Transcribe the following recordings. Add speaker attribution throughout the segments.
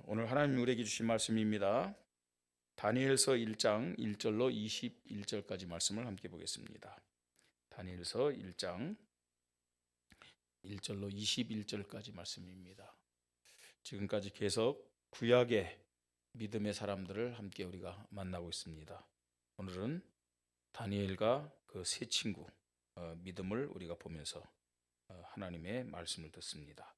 Speaker 1: 오늘 하나님 우리에게 주신 말씀입니다. 다니엘서 1장 1절로 21절까지 말씀을 함께 보겠습니다. 다니엘서 1장 1절로 21절까지 말씀입니다. 지금까지 계속 구약의 믿음의 사람들을 함께 우리가 만나고 있습니다. 오늘은 다니엘과 그 세 친구 믿음을 우리가 보면서 하나님의 말씀을 듣습니다.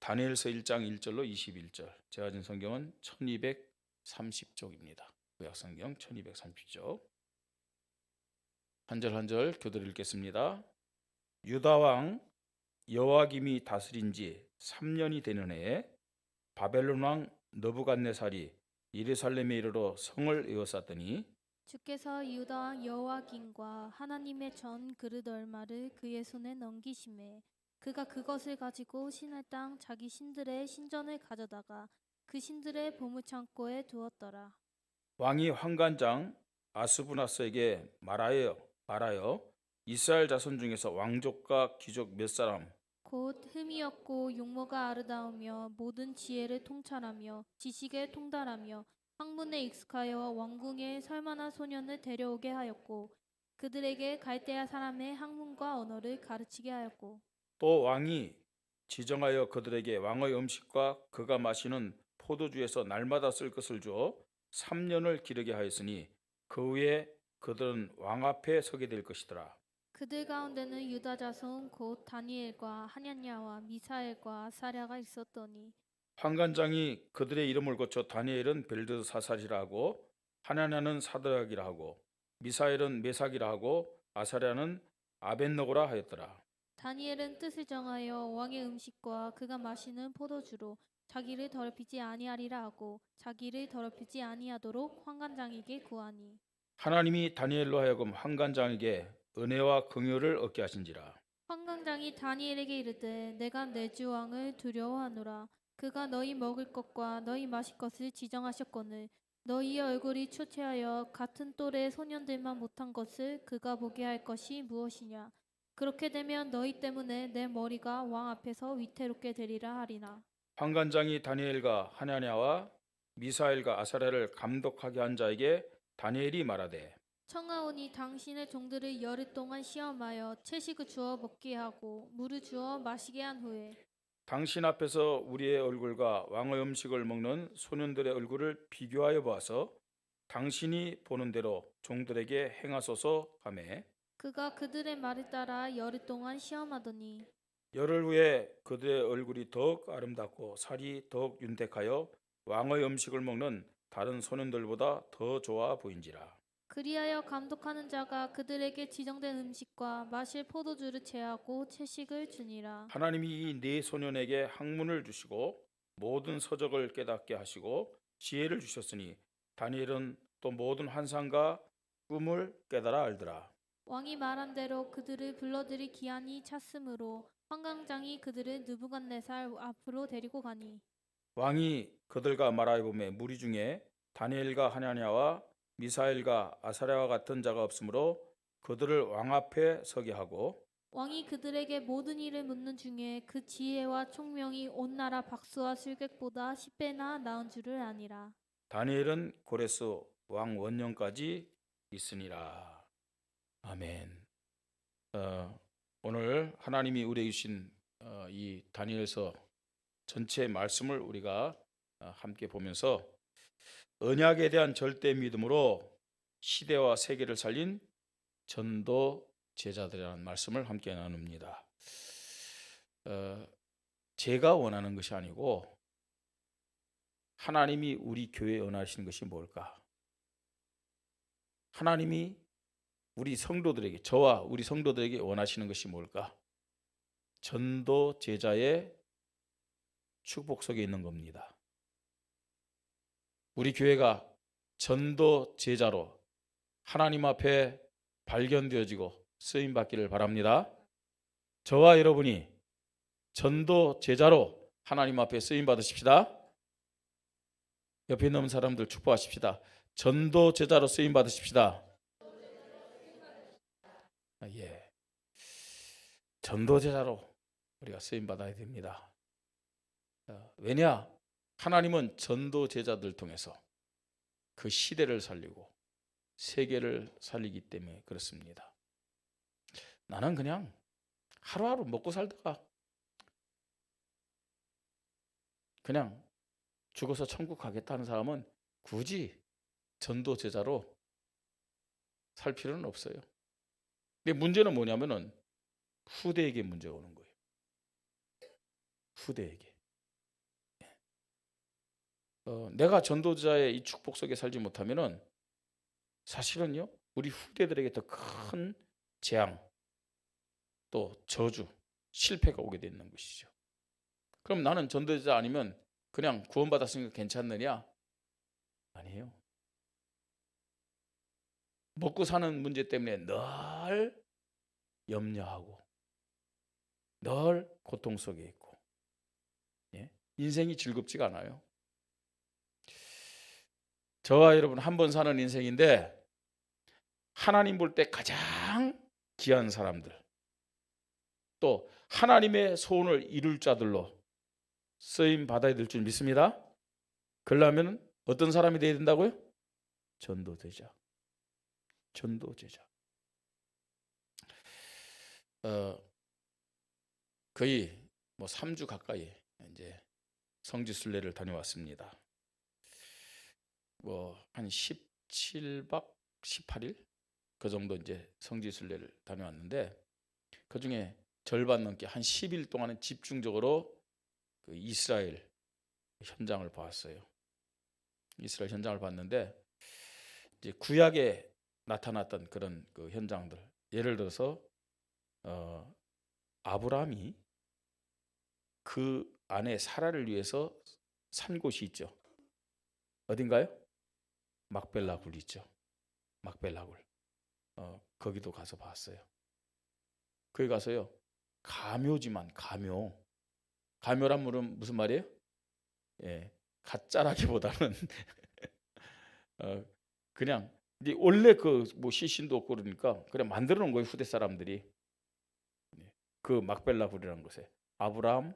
Speaker 1: 다니엘서 1장 1절로 21절. 제가 가진 성경은 1230쪽입니다. 구약 성경 1230쪽. 한 절 한 절 교대로 읽겠습니다. 유다 왕 여호와김이 다스린 지 3년이 되는 해에 바벨론 왕 느부갓네살이 예루살렘에 이르러 성을 에워쌌더니
Speaker 2: 주께서 유다 왕 여호와김과 하나님의 전 그릇 얼마를 그의 손에 넘기심에 그가 그것을 가지고 신의 땅 자기 신들의 신전을 가져다가 그 신들의 보물창고에 두었더라.
Speaker 1: 왕이 환관장 아스부나스에게 말하여 이스라엘 자손 중에서 왕족과 귀족 몇 사람
Speaker 2: 곧 흠이 없고 용모가 아름다우며 모든 지혜를 통찰하며 지식에 통달하며 학문에 익숙하여 왕궁에 설만한 소년을 데려오게 하였고 그들에게 갈대아 사람의 학문과 언어를 가르치게 하였고
Speaker 1: 또 왕이 지정하여 그들에게 왕의 음식과 그가 마시는 포도주에서 날마다 쓸 것을 주어 3년을 기르게 하였으니 그 후에 그들은 왕 앞에 서게 될 것이더라.
Speaker 2: 그들 가운데는 유다 자손 곧 다니엘과 하냐냐와 미사엘과 아사랴가 있었더니
Speaker 1: 환관장이 그들의 이름을 고쳐 다니엘은 벨드사살이라 하고 하나냐는 사드락이라 하고 미사엘은 메삭이라 하고 아사랴는 아벤노고라 하였더라.
Speaker 2: 다니엘은 뜻을 정하여 왕의 음식과 그가 마시는 포도주로 자기를 더럽히지 아니하리라 하고 자기를 더럽히지 아니하도록 환관장에게 구하니
Speaker 1: 하나님이 다니엘로 하여금 환관장에게 은혜와 긍휼을 얻게 하신지라.
Speaker 2: 환관장이 다니엘에게 이르되 내가 내 주 왕을 두려워하노라. 그가 너희 먹을 것과 너희 마실 것을 지정하셨거늘 너희의 얼굴이 초췌하여 같은 또래 소년들만 못한 것을 그가 보게 할 것이 무엇이냐. 그렇게 되면 너희 때문에 내 머리가 왕 앞에서 위태롭게 되리라 하리나.
Speaker 1: 환관장이 다니엘과 하나냐와 미사엘과 아사랴를 감독하게 한 자에게 다니엘이 말하되
Speaker 2: 청하오니 당신의 종들을 열흘 동안 시험하여 채식을 주어 먹게 하고 물을 주어 마시게 한 후에
Speaker 1: 당신 앞에서 우리의 얼굴과 왕의 음식을 먹는 소년들의 얼굴을 비교하여 보아서 당신이 보는 대로 종들에게 행하소서 하매
Speaker 2: 그가 그들의 말을 따라 열흘 동안 시험하더니
Speaker 1: 열흘 후에 그들의 얼굴이 더욱 아름답고 살이 더욱 윤택하여 왕의 음식을 먹는 다른 소년들보다 더 좋아 보인지라.
Speaker 2: 그리하여 감독하는 자가 그들에게 지정된 음식과 마실 포도주를 제하고 채식을 주니라.
Speaker 1: 하나님이 이 네 소년에게 학문을 주시고 모든 서적을 깨닫게 하시고 지혜를 주셨으니 다니엘은 또 모든 환상과 꿈을 깨달아 알더라.
Speaker 2: 왕이 말한 대로 그들을 불러들이 기한이 찼으므로 환관장이 그들을 느부갓네살 앞으로 데리고 가니
Speaker 1: 왕이 그들과 말하여 보매 무리 중에 다니엘과 하냐냐와 미사엘과 아사랴와 같은 자가 없으므로 그들을 왕 앞에 서게 하고
Speaker 2: 왕이 그들에게 모든 일을 묻는 중에 그 지혜와 총명이 온 나라 박수와 술객보다 10배나 나은 줄을 아니라.
Speaker 1: 다니엘은 고레스 왕 원년까지 있으니라. 아멘. 오늘 하나님이 우리에게 주신 이 다니엘서 전체 말씀을 우리가 함께 보면서 언약에 대한 절대 믿음으로 시대와 세계를 살린 전도 제자들이라는 말씀을 함께 나눕니다. 제가 원하는 것이 아니고 하나님이 우리 교회에 원하시는 것이 뭘까? 하나님이 우리 성도들에게, 저와 우리 성도들에게 원하시는 것이 뭘까? 전도 제자의 축복 속에 있는 겁니다. 우리 교회가 전도 제자로 하나님 앞에 발견되어지고 쓰임 받기를 바랍니다. 저와 여러분이 전도 제자로 하나님 앞에 쓰임 받으십시다. 옆에 있는 사람들 축복하십시다. 전도 제자로 쓰임 받으십시다. 예, 전도 제자로 우리가 쓰임 받아야 됩니다. 왜냐? 하나님은 전도 제자들 통해서 그 시대를 살리고 세계를 살리기 때문에 그렇습니다. 나는 그냥 하루하루 먹고 살다가 그냥 죽어서 천국 가겠다는 사람은 굳이 전도 제자로 살 필요는 없어요. 근데 문제는 뭐냐면은 후대에게 문제가 오는 거예요. 후대에게. 내가 전도자의 이 축복 속에 살지 못하면은 사실은요, 우리 후대들에게 더 큰 재앙, 또 저주, 실패가 오게 되는 것이죠. 그럼 나는 전도자 아니면 그냥 구원받았으니까 괜찮느냐? 아니에요. 먹고 사는 문제 때문에 늘 염려하고 늘 고통 속에 있고, 예? 인생이 즐겁지가 않아요. 저와 여러분 한 번 사는 인생인데 하나님 볼 때 가장 귀한 사람들, 또 하나님의 소원을 이룰 자들로 쓰임 받아야 될 줄 믿습니다. 그러려면 어떤 사람이 되어야 된다고요? 전도제자. 전도제자. 거의 3주 가까이 이제 성지순례를 다녀왔습니다. 한 17박 18일 그 정도 이제 성지순례를 다녀왔는데, 그 중에 절반 넘게 한 10일 동안은 집중적으로 그 이스라엘 현장을 봤어요. 이스라엘 현장을 봤는데 이제 구약에 나타났던 그런 그 현장들, 예를 들어서 아브라함이 그 아내 사라를 위해서 산 곳이 있죠. 어딘가요? 막벨라 굴 있죠. 막벨라 굴. 거기도 가서 봤어요. 거기 가서요, 가묘지만 가묘란 말은 무슨 말이에요? 예, 가짜라기보다는 그냥 원래 그 시신도 없고 그러니까 그냥 만들어 놓은 거예요, 후대 사람들이. 그 막벨라 굴이라는 곳에 아브라함,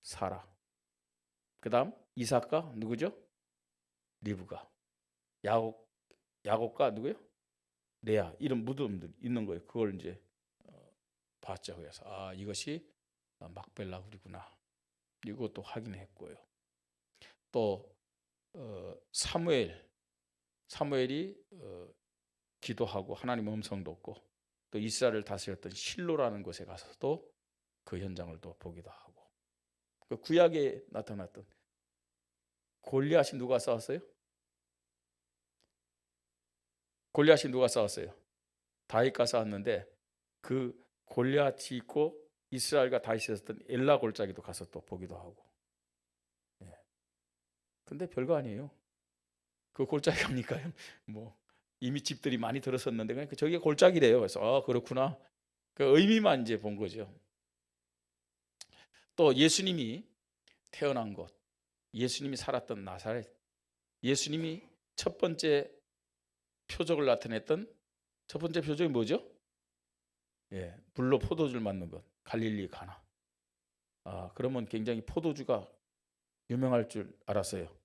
Speaker 1: 사라, 그다음 이삭과 누구죠? 리브가, 야곱과 누구요? 레아, 이런 무덤들 있는 거예요. 그걸 이제 봤죠. 그래서 이것이 막벨라 굴이구나, 이것도 확인했고요. 또 사무엘이 기도하고 하나님 음성 듣고 또 이스라엘을 다스렸던 실로라는 곳에 가서도 그 현장을 또 보기도 하고, 그 구약에 나타났던 골리앗이 누가 싸웠어요? 골리앗이 누가 싸웠어요? 다윗과 싸웠는데 그 골리앗이 있고 이스라엘과 다윗이 있었던 엘라 골짜기도 가서 또 보기도 하고. 근데 별거 아니에요. 그 골짜기 가니까요, 이미 집들이 많이 들었었는데 그냥 저게 골짜기래요. 그래서 그렇구나. 그 의미만 이제 본 거죠. 또 예수님이 태어난 곳, 예수님이 살았던 나사렛, 예수님이 첫 번째 표적을 나타냈던 첫 번째 표적이 뭐죠? 물로 포도주를 만든 것, 갈릴리 가나. 그러면 굉장히 포도주가 유명할 줄 알았어요.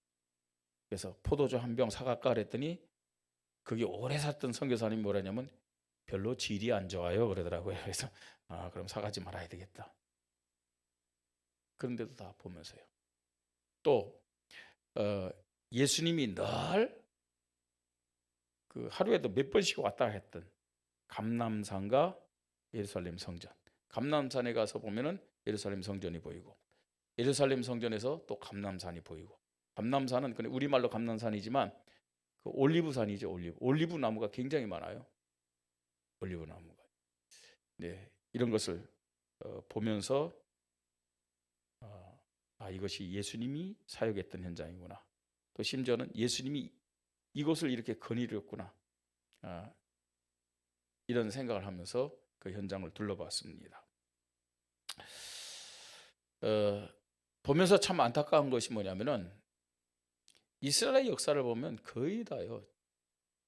Speaker 1: 그래서 포도주 한 병 사갈까 그랬더니 그게 오래 살던 선교사님이 뭐라냐면 별로 질이 안 좋아요 그러더라고요. 그래서 그럼 사가지 말아야 되겠다. 그런데도 다 보면서요. 또 예수님이 늘 그 하루에도 몇 번씩 왔다 했던 감람산과 예루살렘 성전. 감람산에 가서 보면은 예루살렘 성전이 보이고, 예루살렘 성전에서 또 감람산이 보이고. 감람산은 그냥 우리말로 감람산이지만 그 올리브산이죠. 올리브 나무가 굉장히 많아요. 올리브 나무가. 네, 이런 것을 보면서 이것이 예수님이 사역했던 현장이구나. 또 심지어는 예수님이 이곳을 이렇게 거닐었구나. 이런 생각을 하면서 그 현장을 둘러봤습니다. 보면서 참 안타까운 것이 뭐냐면은 이스라엘의 역사를 보면 거의 다요,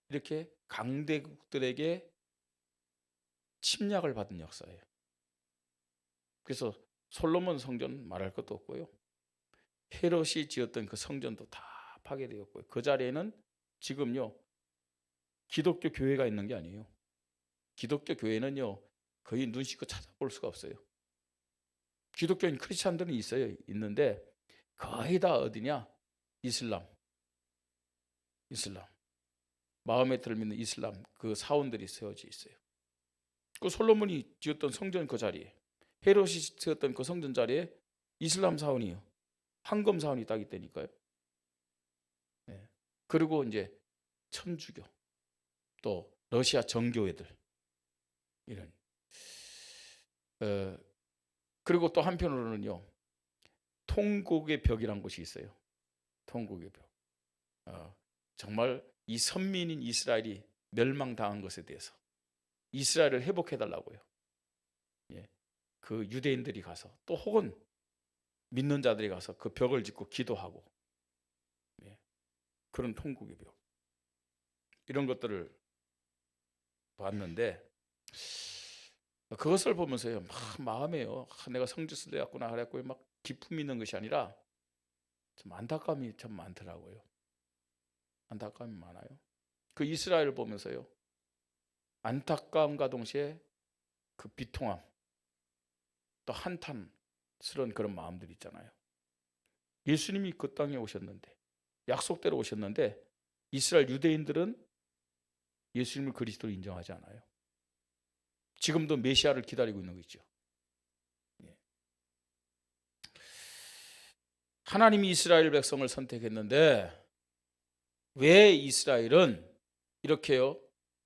Speaker 1: 이렇게 강대국들에게 침략을 받은 역사예요. 그래서 솔로몬 성전 말할 것도 없고요. 헤롯이 지었던 그 성전도 다 파괴되었고요. 그 자리에는 지금요 기독교 교회가 있는 게 아니에요. 기독교 교회는요 거의 눈 씻고 찾아볼 수가 없어요. 기독교인 크리스찬들은 있어요. 있는데 거의 다 어디냐? 이슬람. 마음에 들면 이슬람 그 사원들이 세워져 있어요. 그 솔로몬이 지었던 성전 그 자리에, 헤롯이 지었던 그 성전 자리에 이슬람 사원이요, 황금 사원이 딱 있다니까요. 네. 그리고 이제 천주교, 또 러시아 정교회들 이런. 그리고 또 한편으로는요 통곡의 벽이란 곳이 있어요. 통곡의 벽. 정말 이 선민인 이스라엘이 멸망당한 것에 대해서 이스라엘을 회복해달라고요. 예. 그 유대인들이 가서 또 혹은 믿는 자들이 가서 그 벽을 짓고 기도하고, 예. 그런 통곡의 벽, 이런 것들을 봤는데 그것을 보면서요 막 마음에요 내가 성지순례 왔구나 그랬고 막 기쁨이 있는 것이 아니라 좀 안타까움이 참 많더라고요. 안타까움이 많아요. 그 이스라엘을 보면서요 안타까움과 동시에 그 비통함, 또 한탄스러운 그런 마음들이 있잖아요. 예수님이 그 땅에 오셨는데, 약속대로 오셨는데 이스라엘 유대인들은 예수님을 그리스도로 인정하지 않아요. 지금도 메시아를 기다리고 있는 거죠. 하나님이 이스라엘 백성을 선택했는데 왜 이스라엘은 이렇게요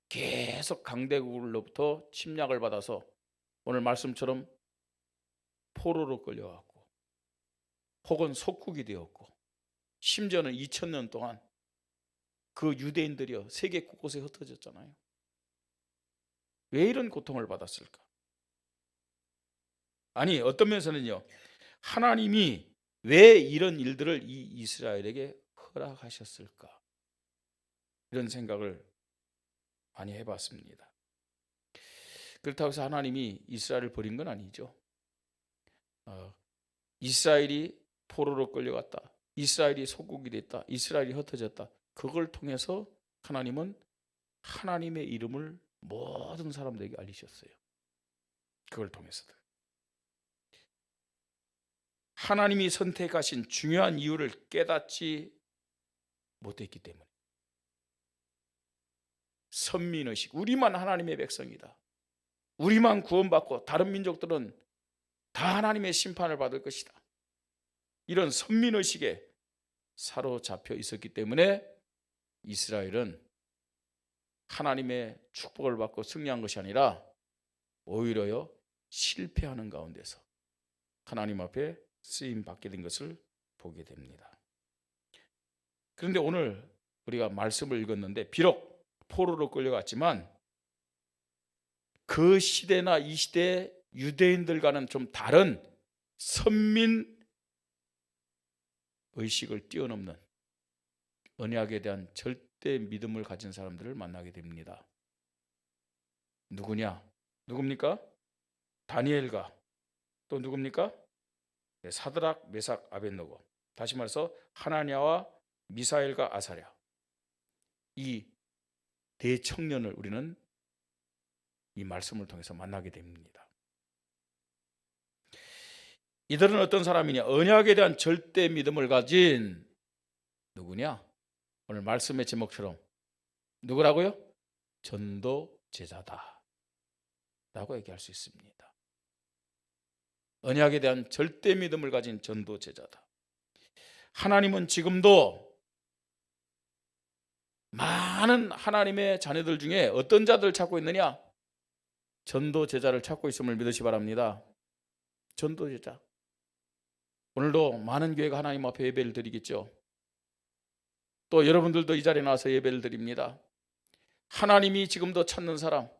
Speaker 1: 계속 강대국으로부터 침략을 받아서 오늘 말씀처럼 포로로 끌려갔고 혹은 속국이 되었고 심지어는 2000년 동안 그 유대인들이요 세계 곳곳에 흩어졌잖아요. 왜 이런 고통을 받았을까? 아니 어떤 면에서는요 하나님이 왜 이런 일들을 이 이스라엘에게 허락하셨을까? 이런 생각을 많이 해봤습니다. 그렇다고 해서 하나님이 이스라엘을 버린 건 아니죠. 이스라엘이 포로로 끌려갔다, 이스라엘이 속국이 됐다, 이스라엘이 흩어졌다, 그걸 통해서 하나님은 하나님의 이름을 모든 사람들에게 알리셨어요. 그걸 통해서도 하나님이 선택하신 중요한 이유를 깨닫지 못했기 때문에 선민의식, 우리만 하나님의 백성이다, 우리만 구원받고 다른 민족들은 다 하나님의 심판을 받을 것이다, 이런 선민의식에 사로잡혀 있었기 때문에 이스라엘은 하나님의 축복을 받고 승리한 것이 아니라 오히려요 실패하는 가운데서 하나님 앞에 쓰임 받게 된 것을 보게 됩니다. 그런데 오늘 우리가 말씀을 읽었는데 비록 포로로 끌려갔지만 그 시대나 이 시대의 유대인들과는 좀 다른 선민 의식을 뛰어넘는 언약에 대한 절대 믿음을 가진 사람들을 만나게 됩니다. 누굽니까? 다니엘과 또 누굽니까? 사드락, 메삭, 아벳느고, 다시 말해서 하나냐와 미사엘과 아사랴, 이 대청년을 우리는 이 말씀을 통해서 만나게 됩니다. 이들은 어떤 사람이냐? 언약에 대한 절대 믿음을 가진 누구냐? 오늘 말씀의 제목처럼 누구라고요? 전도 제자다 라고 얘기할 수 있습니다. 언약에 대한 절대 믿음을 가진 전도 제자다. 하나님은 지금도 많은 하나님의 자녀들 중에 어떤 자들을 찾고 있느냐? 전도 제자를 찾고 있음을 믿으시 바랍니다. 전도 제자. 오늘도 많은 교회가 하나님 앞에 예배를 드리겠죠. 또 여러분들도 이 자리에 나와서 예배를 드립니다. 하나님이 지금도 찾는 사람,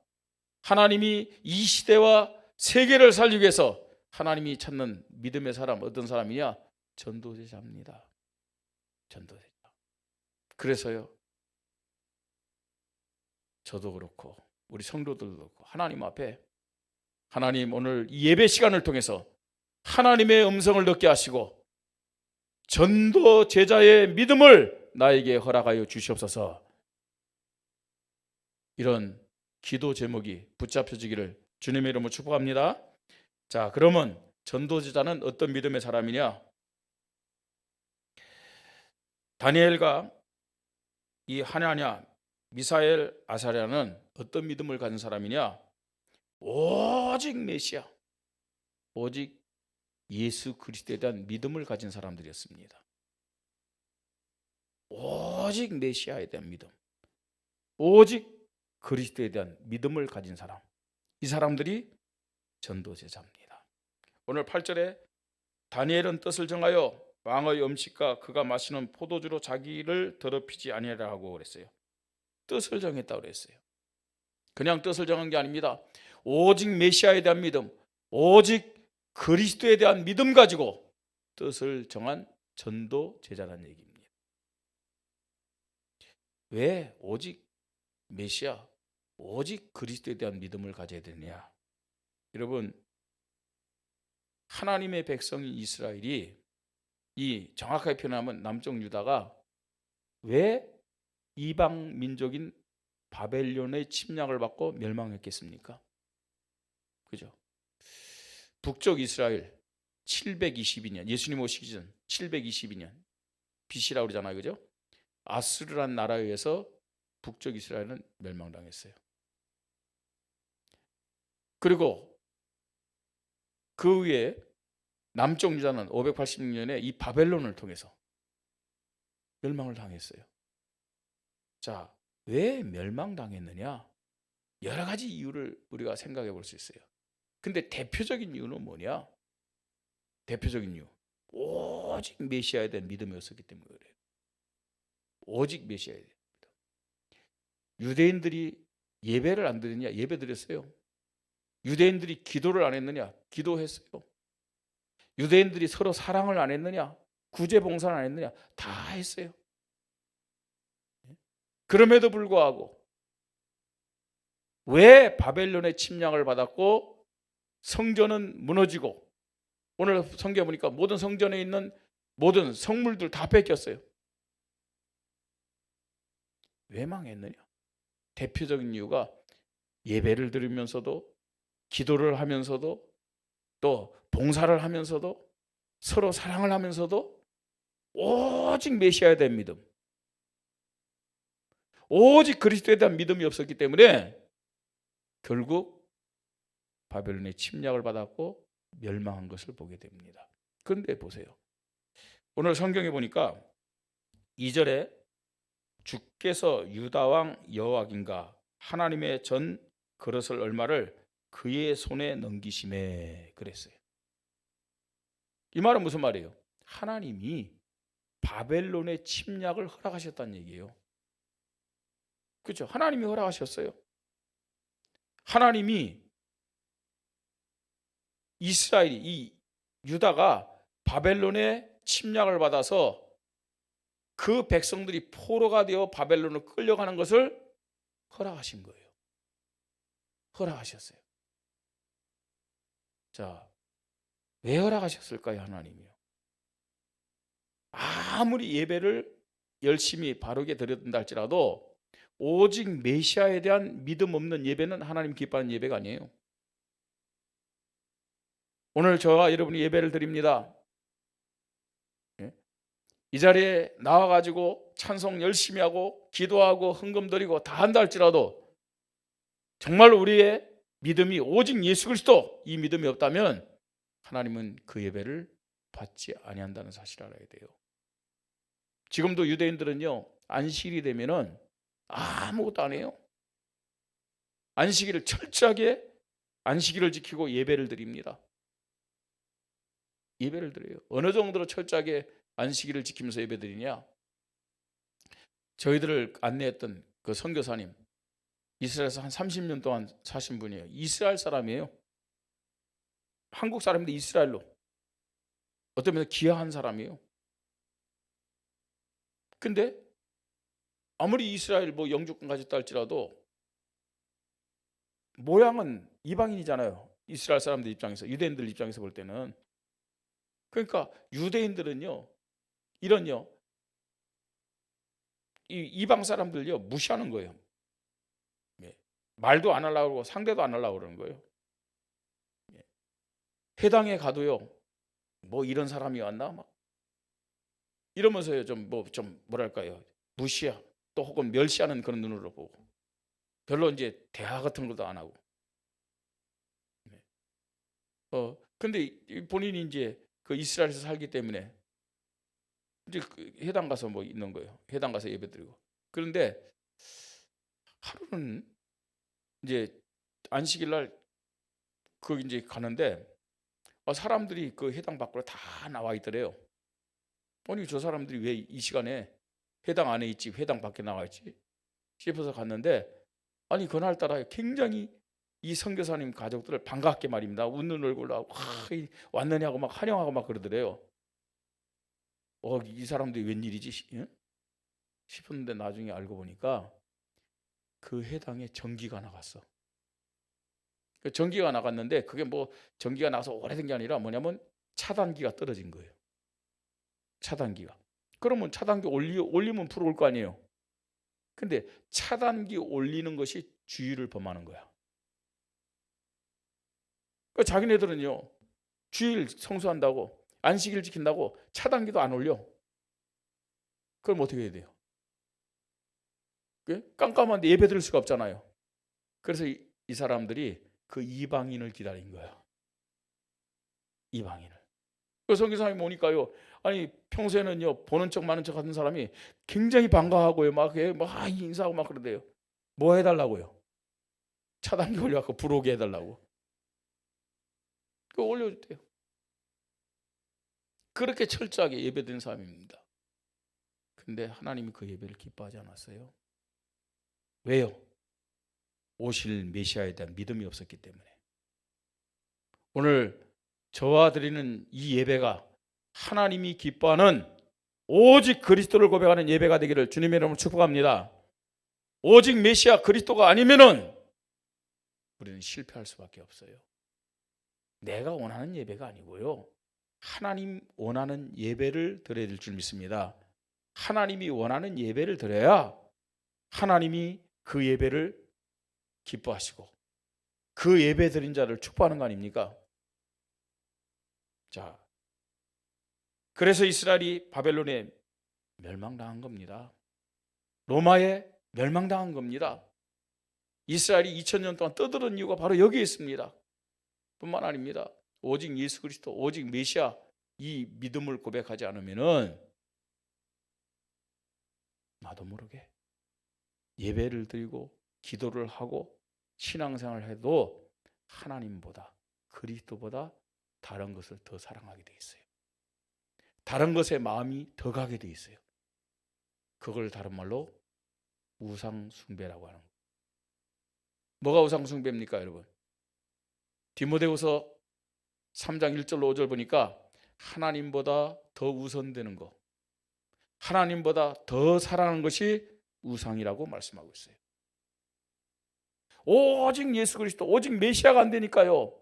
Speaker 1: 하나님이 이 시대와 세계를 살리기 위해서 하나님이 찾는 믿음의 사람, 어떤 사람이냐? 전도제자입니다. 전도제자. 그래서요 저도 그렇고 우리 성도들도 그렇고 하나님 앞에, 하나님 오늘 이 예배 시간을 통해서 하나님의 음성을 듣게 하시고 전도 제자의 믿음을 나에게 허락하여 주시옵소서. 이런 기도 제목이 붙잡혀지기를 주님의 이름으로 축복합니다. 자, 그러면 전도 제자는 어떤 믿음의 사람이냐? 다니엘과 이 하나냐, 미사엘, 아사랴는 어떤 믿음을 가진 사람이냐? 오직 메시아, 오직 예수 그리스도에 대한 믿음을 가진 사람들이었습니다. 오직 메시아에 대한 믿음, 오직 그리스도에 대한 믿음을 가진 사람, 이 사람들이 전도제자입니다. 오늘 8절에 다니엘은 뜻을 정하여 왕의 음식과 그가 마시는 포도주로 자기를 더럽히지 아니하라 하고 그랬어요. 뜻을 정했다고 그랬어요. 그냥 뜻을 정한 게 아닙니다. 오직 메시아에 대한 믿음, 오직 그리스도에 대한 믿음 가지고 뜻을 정한 전도제자라는 얘기입니다. 왜 오직 메시아, 오직 그리스도에 대한 믿음을 가져야 되느냐? 여러분, 하나님의 백성인 이스라엘이, 이 정확하게 표현하면 남쪽 유다가 왜 이방 민족인 바벨론의 침략을 받고 멸망했겠습니까? 그죠? 북쪽 이스라엘 722년, 예수님 오시기 전 722년 BC라고 그러잖아요. 그죠? 아수르란 나라에 의해서 북쪽 이스라엘은 멸망당했어요. 그리고 그 위에 남쪽 유다는 586년에 이 바벨론을 통해서 멸망을 당했어요. 자, 왜 멸망당했느냐? 여러 가지 이유를 우리가 생각해 볼 수 있어요. 근데 대표적인 이유는 뭐냐? 대표적인 이유, 오직 메시아에 대한 믿음이 없었기 때문에 그래요. 오직 메시아에 대한 믿음. 유대인들이 예배를 안 드렸냐? 예배 드렸어요. 유대인들이 기도를 안 했느냐? 기도했어요. 유대인들이 서로 사랑을 안 했느냐? 구제 봉사를 안 했느냐? 다 했어요. 그럼에도 불구하고 왜 바벨론의 침략을 받았고 성전은 무너지고, 오늘 성경에 보니까 모든 성전에 있는 모든 성물들 다 뺏겼어요. 왜 망했느냐? 대표적인 이유가 예배를 드리면서도, 기도를 하면서도, 또 봉사를 하면서도, 서로 사랑을 하면서도 오직 메시아에 대한 믿음, 오직 그리스도에 대한 믿음이 없었기 때문에 결국 바벨론의 침략을 받았고 멸망한 것을 보게 됩니다. 그런데 보세요. 오늘 성경에 보니까 2절에 주께서 유다 왕 여호와긴과 하나님의 전 그릇을 얼마를 그의 손에 넘기심에 그랬어요. 이 말은 무슨 말이에요? 하나님이 바벨론의 침략을 허락하셨다는 얘기예요. 그렇죠? 하나님이 허락하셨어요. 하나님이 이스라엘이, 이 유다가 바벨론의 침략을 받아서 그 백성들이 포로가 되어 바벨론으로 끌려가는 것을 허락하신 거예요. 허락하셨어요. 자, 왜 허락하셨을까요? 하나님이요. 아무리 예배를 열심히 바르게 드렸다 할지라도 오직 메시아에 대한 믿음 없는 예배는 하나님 기뻐하는 예배가 아니에요. 오늘 저와 여러분이 예배를 드립니다. 이 자리에 나와가지고 찬송 열심히 하고 기도하고 헌금 드리고 다 한다 할지라도 정말 우리의 믿음이 오직 예수 그리스도, 이 믿음이 없다면 하나님은 그 예배를 받지 아니한다는 사실을 알아야 돼요. 지금도 유대인들은요, 안식일이 되면은 아무것도 안 해요. 안식일을 철저하게 안식일을 지키고 예배를 드립니다. 예배를 드려요. 어느 정도로 철저하게 안식일을 지키면서 예배 드리냐? 저희들을 안내했던 그 선교사님, 이스라엘에서 한 30년 동안 사신 분이에요. 이스라엘 사람이에요. 한국 사람인데 이스라엘로, 어떤 면에서 귀화한 사람이에요. 근데 아무리 이스라엘 뭐 영주권 가졌다 할지라도 모양은 이방인이잖아요. 이스라엘 사람들 입장에서, 유대인들 입장에서 볼 때는. 그러니까 유대인들은요, 이런요, 이 이방 사람들요 무시하는 거예요. 예. 말도 안 하려고 그러고 상대도 안 하려고 그러는 거예요. 예. 회당에 가도요, 뭐 이런 사람이 왔나 막 이러면서요 좀 뭐랄까요, 무시야 또 혹은 멸시하는 그런 눈으로 보고 별로 이제 대화 같은 것도 안 하고. 네. 근데 본인이 이제 그 이스라엘에서 살기 때문에 이제 그 회당 가서 뭐 있는 거예요. 회당 가서 예배드리고. 그런데 하루는 이제 안식일 날 그 이제 가는데 사람들이 그 회당 밖으로 다 나와 있더래요. 아니 저 사람들이 왜 이 시간에 회당 안에 있지 회당 밖에 나와 있지 싶어서 갔는데, 아니 그날따라 굉장히 이 선교사님 가족들을 반갑게 말입니다. 웃는 얼굴로 하고 왔느냐고 막 환영하고 막 그러더래요. 이 사람들이 웬일이지 싶었는데 나중에 알고 보니까 그 회당에 전기가 나갔어. 그 전기가 나갔는데 그게 뭐 전기가 나서 오래된 게 아니라 뭐냐면 차단기가 떨어진 거예요. 차단기가. 그러면 차단기 올리면 불 올 거 아니에요. 근데 차단기 올리는 것이 주의를 범하는 거야. 그러니까 자기네들은요, 주일 성수한다고 안식일 지킨다고 차단기도 안 올려. 그럼 어떻게 해야 돼요? 깜깜한데 예배 드릴 수가 없잖아요. 그래서 이 사람들이 그 이방인을 기다린 거야. 이방인을. 그 선교사님이 오니까요, 아니 평소에는요 보는 척 마는 척 하던 사람이 굉장히 반가워하고요, 막 인사하고 막 그러대요. 뭐 해달라고요? 차단기 올려갖고 불 오게 해달라고. 그거 올려줬대요. 그렇게 철저하게 예배드린 사람입니다. 근데 하나님이 그 예배를 기뻐하지 않았어요. 왜요? 오실 메시아에 대한 믿음이 없었기 때문에. 오늘 저와 드리는 이 예배가 하나님이 기뻐하는 오직 그리스도를 고백하는 예배가 되기를 주님의 이름으로 축복합니다. 오직 메시아 그리스도가 아니면은 우리는 실패할 수밖에 없어요. 내가 원하는 예배가 아니고요, 하나님 원하는 예배를 드려야 될 줄 믿습니다. 하나님이 원하는 예배를 드려야 하나님이 그 예배를 기뻐하시고 그 예배 드린 자를 축복하는 거 아닙니까? 자, 그래서 이스라엘이 바벨론에 멸망당한 겁니다. 로마에 멸망당한 겁니다. 이스라엘이 2000년 동안 떠드는 이유가 바로 여기에 있습니다. 뿐만 아닙니다. 오직 예수 그리스도, 오직 메시아 이 믿음을 고백하지 않으면은 나도 모르게 예배를 드리고 기도를 하고 신앙생활을 해도 하나님보다 그리스도보다 다른 것을 더 사랑하게 돼 있어요. 다른 것에 마음이 더 가게 돼 있어요. 그걸 다른 말로 우상 숭배라고 하는 거예요. 뭐가 우상 숭배입니까, 여러분? 디모데후서 3장 1절로 5절 보니까 하나님보다 더 우선되는 거, 하나님보다 더 사랑하는 것이 우상이라고 말씀하고 있어요. 오직 예수 그리스도, 오직 메시아가 안 되니까요,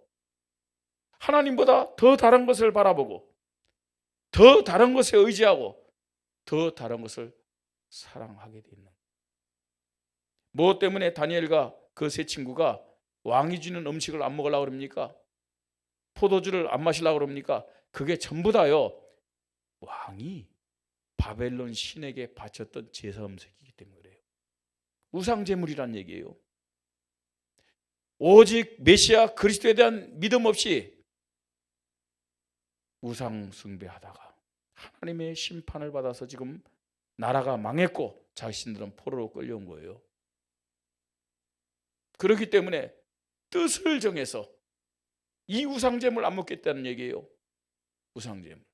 Speaker 1: 하나님보다 더 다른 것을 바라보고 더 다른 것에 의지하고 더 다른 것을 사랑하게 되는. 무엇 때문에 다니엘과 그 세 친구가 왕이 주는 음식을 안 먹으려고 그럽니까? 포도주를 안 마시려고 그럽니까? 그게 전부 다요, 왕이 바벨론 신에게 바쳤던 제사 음식이기 때문에 그래요. 우상 제물이란 얘기예요. 오직 메시아 그리스도에 대한 믿음 없이 우상 숭배하다가 하나님의 심판을 받아서 지금 나라가 망했고 자신들은 포로로 끌려온 거예요. 그렇기 때문에 뜻을 정해서 이 우상제물 안 먹겠다는 얘기예요. 우상제물.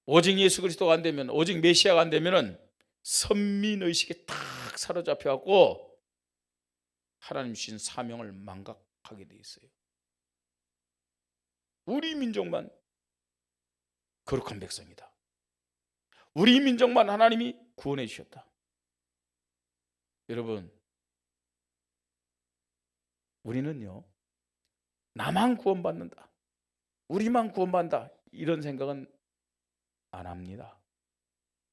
Speaker 1: 오직 예수 그리스도가 안 되면, 오직 메시아가 안 되면은 선민의식에 딱 사로잡혀갖고 하나님 주신 사명을 망각하게 돼 있어요. 우리 민족만 거룩한 백성이다. 우리 민족만 하나님이 구원해 주셨다. 여러분, 우리는요, 나만 구원받는다, 우리만 구원받는다, 이런 생각은 안 합니다.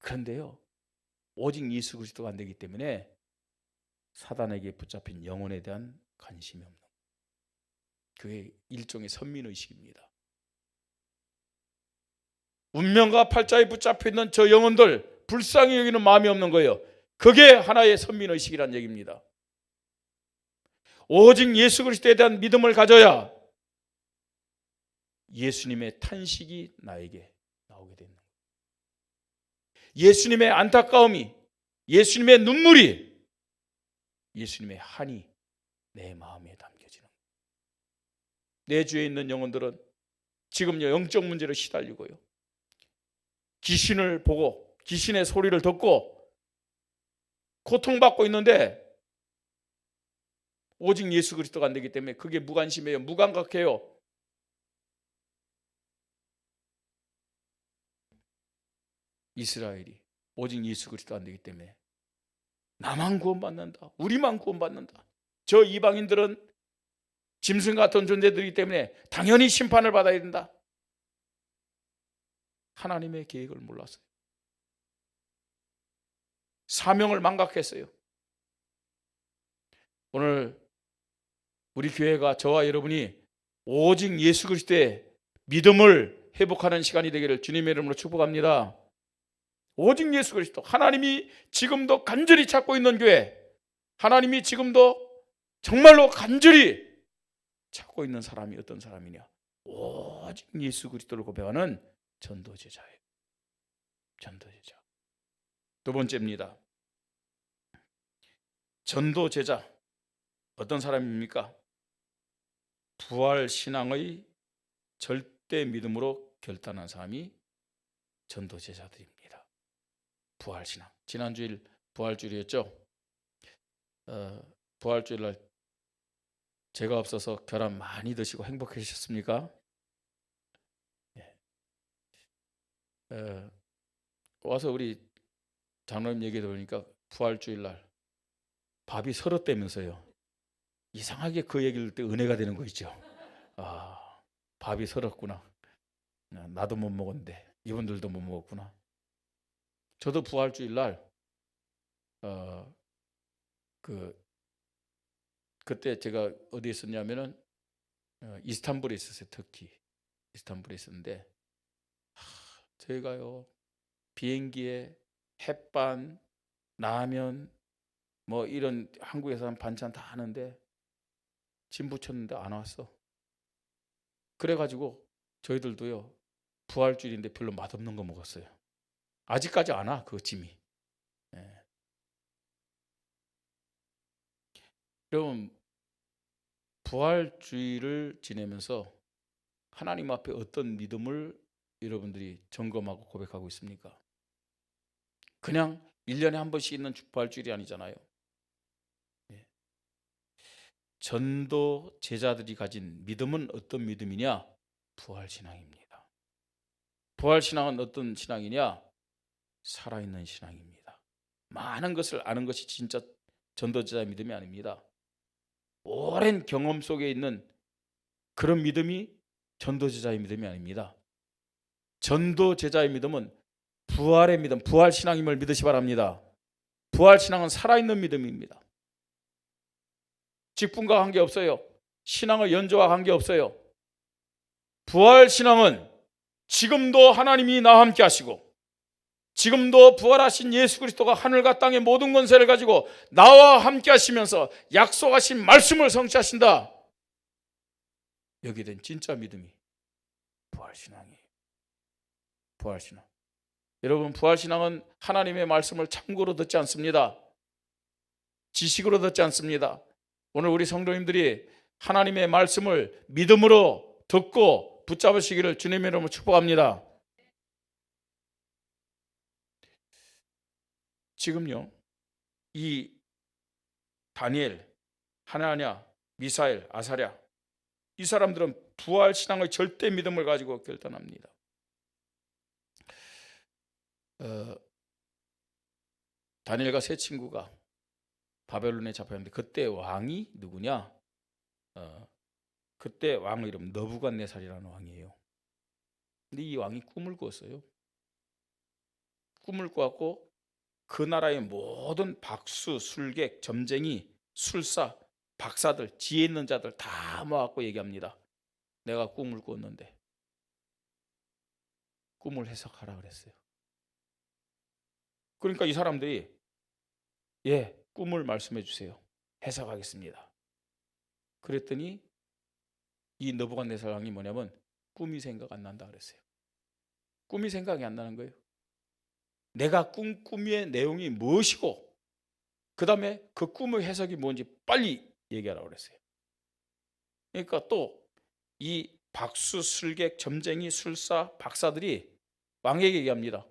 Speaker 1: 그런데요, 오직 예수 그리스도가 안 되기 때문에 사단에게 붙잡힌 영혼에 대한 관심이 없는 거예요. 그게 일종의 선민의식입니다. 운명과 팔자에 붙잡혀 있는 저 영혼들 불쌍히 여기는 마음이 없는 거예요. 그게 하나의 선민의식이란 얘기입니다. 오직 예수 그리스도에 대한 믿음을 가져야 예수님의 탄식이 나에게 나오게 되는 거예요. 예수님의 안타까움이, 예수님의 눈물이, 예수님의 한이 내 마음에 담겨지는 거예요. 내 주위에 있는 영혼들은 지금 영적 문제로 시달리고요, 귀신을 보고 귀신의 소리를 듣고 고통받고 있는데 오직 예수 그리스도가 안 되기 때문에 그게 무관심해요. 무감각해요. 이스라엘이 오직 예수 그리스도가 안 되기 때문에 나만 구원받는다, 우리만 구원받는다, 저 이방인들은 짐승 같은 존재들이기 때문에 당연히 심판을 받아야 된다. 하나님의 계획을 몰랐어요. 사명을 망각했어요. 오늘 우리 교회가, 저와 여러분이 오직 예수 그리스도의 믿음을 회복하는 시간이 되기를 주님의 이름으로 축복합니다. 오직 예수 그리스도, 하나님이 지금도 간절히 찾고 있는 교회, 하나님이 지금도 정말로 간절히 찾고 있는 사람이 어떤 사람이냐? 오직 예수 그리스도를 고백하는 전도제자예요. 전도제자. 두 번째입니다. 전도제자, 어떤 사람입니까? 부활신앙의 절대 믿음으로 결단한 사람이 전도제자들입니다. 부활신앙. 지난주일 부활주일이었죠. 부활주일날 제가 없어서 계란 많이 드시고 행복하셨습니까? 와서 우리 장로님 얘기 들으니까 부활주일날 밥이 서럽다면서요. 이상하게 그 얘기를 때 은혜가 되는 거 있죠. 아, 밥이 서럽구나. 나도 못 먹었는데 이분들도 못 먹었구나. 저도 부활주일날 그때 제가 어디에 있었냐면은 이스탄불에 있었어요. 터키 이스탄불에 있었는데, 저희가요 비행기에 햇반, 라면 뭐 이런 한국에서 한 반찬 다 하는데 짐 붙였는데 안 왔어. 그래가지고 저희들도요 부활주일인데 별로 맛없는 거 먹었어요. 아직까지 안 와, 그 짐이. 예. 여러분, 부활주의를 지내면서 하나님 앞에 어떤 믿음을 여러분들이 점검하고 고백하고 있습니까? 그냥 1년에 한 번씩 있는 부활주일이 아니잖아요. 예. 전도 제자들이 가진 믿음은 어떤 믿음이냐? 부활신앙입니다. 부활신앙은 어떤 신앙이냐? 살아있는 신앙입니다. 많은 것을 아는 것이 진짜 전도제자의 믿음이 아닙니다. 오랜 경험 속에 있는 그런 믿음이 전도제자의 믿음이 아닙니다. 전도제자의 믿음은 부활의 믿음, 부활신앙임을 믿으시 바랍니다. 부활신앙은 살아있는 믿음입니다. 직분과 관계없어요. 신앙의 연조와 관계없어요. 부활신앙은 지금도 하나님이 나와 함께 하시고, 지금도 부활하신 예수 그리스도가 하늘과 땅의 모든 권세를 가지고 나와 함께 하시면서 약속하신 말씀을 성취하신다. 여기에 된 진짜 믿음이 부활신앙이에요. 부활신앙. 여러분, 부활신앙은 하나님의 말씀을 참고로 듣지 않습니다. 지식으로 듣지 않습니다. 오늘 우리 성도님들이 하나님의 말씀을 믿음으로 듣고 붙잡으시기를 주님의 이름으로 축복합니다. 지금요, 이 다니엘, 하나냐, 미사엘, 아사랴, 이 사람들은 부활신앙의 절대 믿음을 가지고 결단합니다. 다니엘과 세 친구가 바벨론에 잡혔는데 그때 왕이 누구냐? 그때 왕의 이름 너부갓네살이라는 왕이에요. 근데 이 왕이 꿈을 꿨어요. 꿈을 꾸었고 그 나라의 모든 박수, 술객, 점쟁이, 술사, 박사들, 지혜 있는 자들 다 모아갖고 얘기합니다. 내가 꿈을 꾸었는데 꿈을 해석하라 그랬어요. 그러니까 이 사람들이 꿈을 말씀해 주세요. 해석하겠습니다. 그랬더니 이 느부갓네살 왕이 뭐냐면 꿈이 생각 안 난다 그랬어요. 꿈이 생각이 안 나는 거예요. 내가 꿈의 내용이 무엇이고 그 다음에 그 꿈의 해석이 뭔지 빨리 얘기하라고 그랬어요. 그러니까 또 이 박수, 술객, 점쟁이, 술사, 박사들이 왕에게 얘기합니다.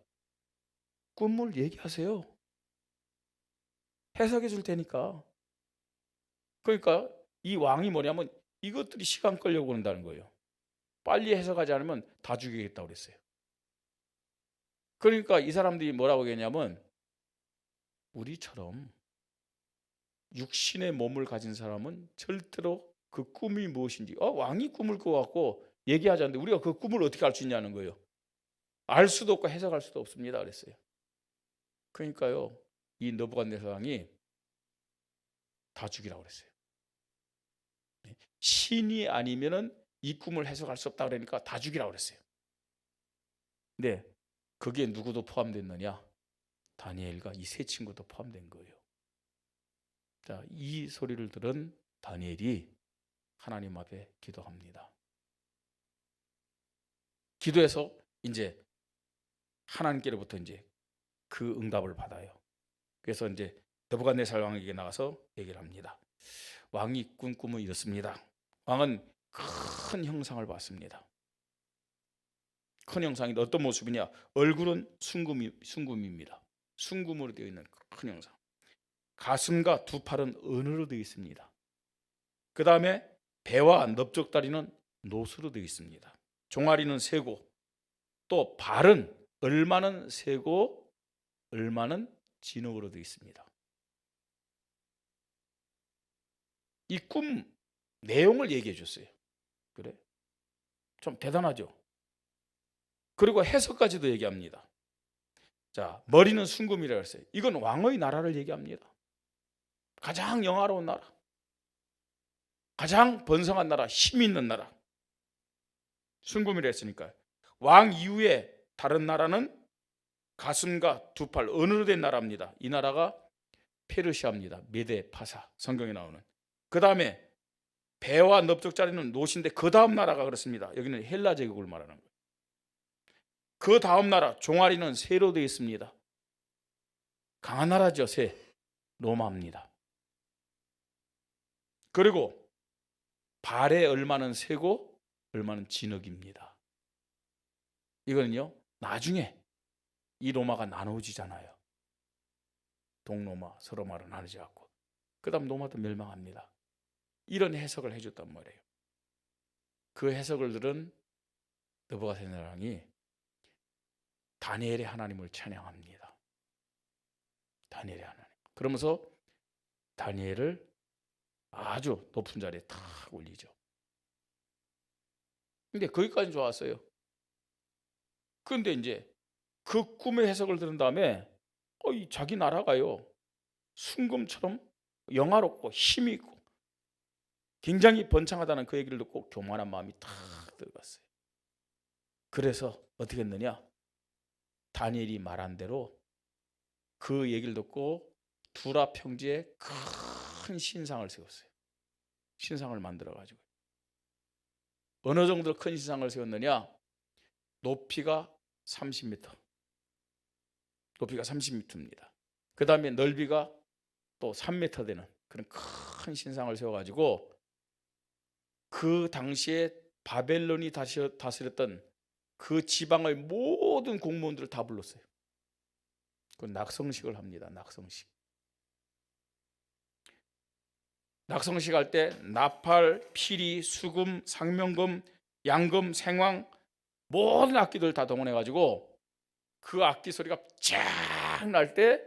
Speaker 1: 꿈을 얘기하세요. 해석해 줄 테니까. 그러니까 이 왕이 뭐냐면 이것들이 시간 끌려고 그런다는 거예요. 빨리 해석하지 않으면 다 죽이겠다고 그랬어요. 그러니까 이 사람들이 뭐라고 얘기했냐면 우리처럼 육신의 몸을 가진 사람은 절대로 그 꿈이 무엇인지 왕이 꿈을 꿔갖고 얘기하자는데 우리가 그 꿈을 어떻게 알 수 있냐는 거예요. 알 수도 없고 해석할 수도 없습니다 그랬어요. 그러니까요 이 느부갓네살 왕이 다 죽이라고 그랬어요. 신이 아니면은 이 꿈을 해석할 수 없다 그러니까 다 죽이라고 그랬어요. 근데 거기에 누구도 포함됐느냐? 다니엘과 이 세 친구도 포함된 거예요. 자, 이 소리를 들은 다니엘이 하나님 앞에 기도합니다. 기도해서 이제 하나님께로부터 이제 그 응답을 받아요. 그래서 이제 느부갓네살 왕에게 나가서 얘기를 합니다. 왕이 꾼 꿈은 이렇습니다. 왕은 큰 형상을 봤습니다. 큰 형상이 어떤 모습이냐? 얼굴은 순금입니다. 순금으로 되어 있는 큰 형상. 가슴과 두 팔은 은으로 되어 있습니다. 그 다음에 배와 넓적다리는 노수로 되어 있습니다. 종아리는 새고 또 발은 얼마는 새고 얼마는 진흙으로 되어 있습니다. 이 꿈 내용을 얘기해 줬어요. 그래? 좀 대단하죠? 그리고 해석까지도 얘기합니다. 자, 머리는 순금이라고 했어요. 이건 왕의 나라를 얘기합니다. 가장 영화로운 나라, 가장 번성한 나라, 힘 있는 나라. 순금이라 했으니까 왕 이후에 다른 나라는 가슴과 두 팔 은으로 된 나라입니다. 이 나라가 페르시아입니다. 메데 파사 성경에 나오는. 그 다음에 배와 넓적자리는 노신데 그 다음 나라가 그렇습니다. 여기는 헬라 제국을 말하는 거예요. 그 다음 나라 종아리는 새로 되어 있습니다. 강한 나라죠. 새 로마입니다. 그리고 발에 얼마는 새고 얼마는 진흙입니다. 이거는요 나중에 이 로마가 나누어지잖아요. 동로마 서로마로 나누지 않고 그 다음 로마도 멸망합니다. 이런 해석을 해줬단 말이에요. 그 해석을 들은 느부갓네살 왕이 다니엘의 하나님을 찬양합니다. 다니엘의 하나님. 그러면서 다니엘을 아주 높은 자리에 탁 올리죠. 근데 거기까지는 좋았어요. 그런데 이제 그 꿈의 해석을 들은 다음에 이 자기 나라가요 순금처럼 영화롭고 힘이 있고 굉장히 번창하다는 그 얘기를 듣고 교만한 마음이 탁 들어갔어요. 그래서 어떻게 했느냐? 다니엘이 말한 대로 그 얘기를 듣고 두라 평지에 큰 신상을 세웠어요. 신상을 만들어가지고 어느 정도 큰 신상을 세웠느냐? 높이가 30m. 높이가 30m입니다. 그 다음에 넓이가 또 3m 되는 그런 큰 신상을 세워가지고 그 당시에 바벨론이 다스렸던 그 지방의 모든 공무원들을 다 불렀어요. 그 낙성식을 합니다. 낙성식 할 때 나팔, 피리, 수금, 상명금, 양금, 생황 모든 악기들 다 동원해가지고 그 악기 소리가 쫙 날 때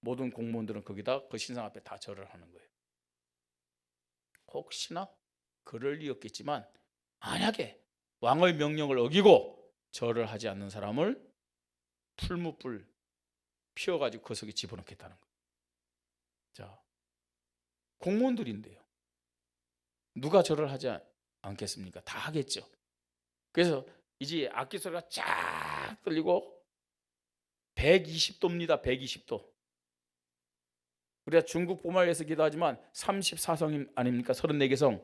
Speaker 1: 모든 공무원들은 거기다 그 신상 앞에 다 절을 하는 거예요. 혹시나 그럴 리 없겠지만 만약에 왕의 명령을 어기고 절을 하지 않는 사람을 풀무불 피워가지고 그 속에 집어넣겠다는 거예요. 자, 공무원들인데요. 누가 절을 하지 않겠습니까? 다 하겠죠. 그래서 이제 악기 소리가 쫙 들리고 120도입니다. 120도. 우리가 중국 보말에서 기도하지만 34성 아닙니까? 34개 성.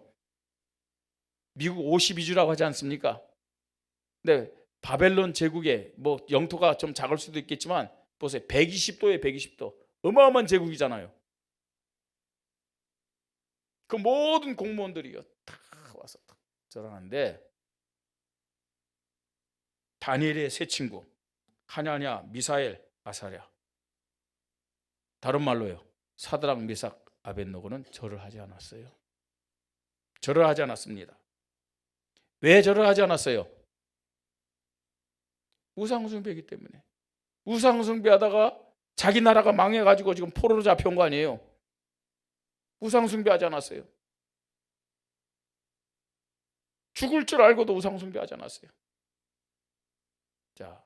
Speaker 1: 미국 52주라고 하지 않습니까? 근데 바벨론 제국의 뭐 영토가 좀 작을 수도 있겠지만 보세요. 120도에 120도. 어마어마한 제국이잖아요. 그 모든 공무원들이요. 다 와서 딱 절하는데 다니엘의 세 친구 하냐냐, 미사엘, 아사랴. 다른 말로요. 사드락, 메삭, 아벳노고는 절을 하지 않았어요. 절을 하지 않았습니다. 왜 절을 하지 않았어요? 우상숭배이기 때문에. 우상숭배하다가 자기 나라가 망해가지고 지금 포로로 잡혀온 거 아니에요. 우상숭배하지 않았어요. 죽을 줄 알고도 우상숭배하지 않았어요. 자,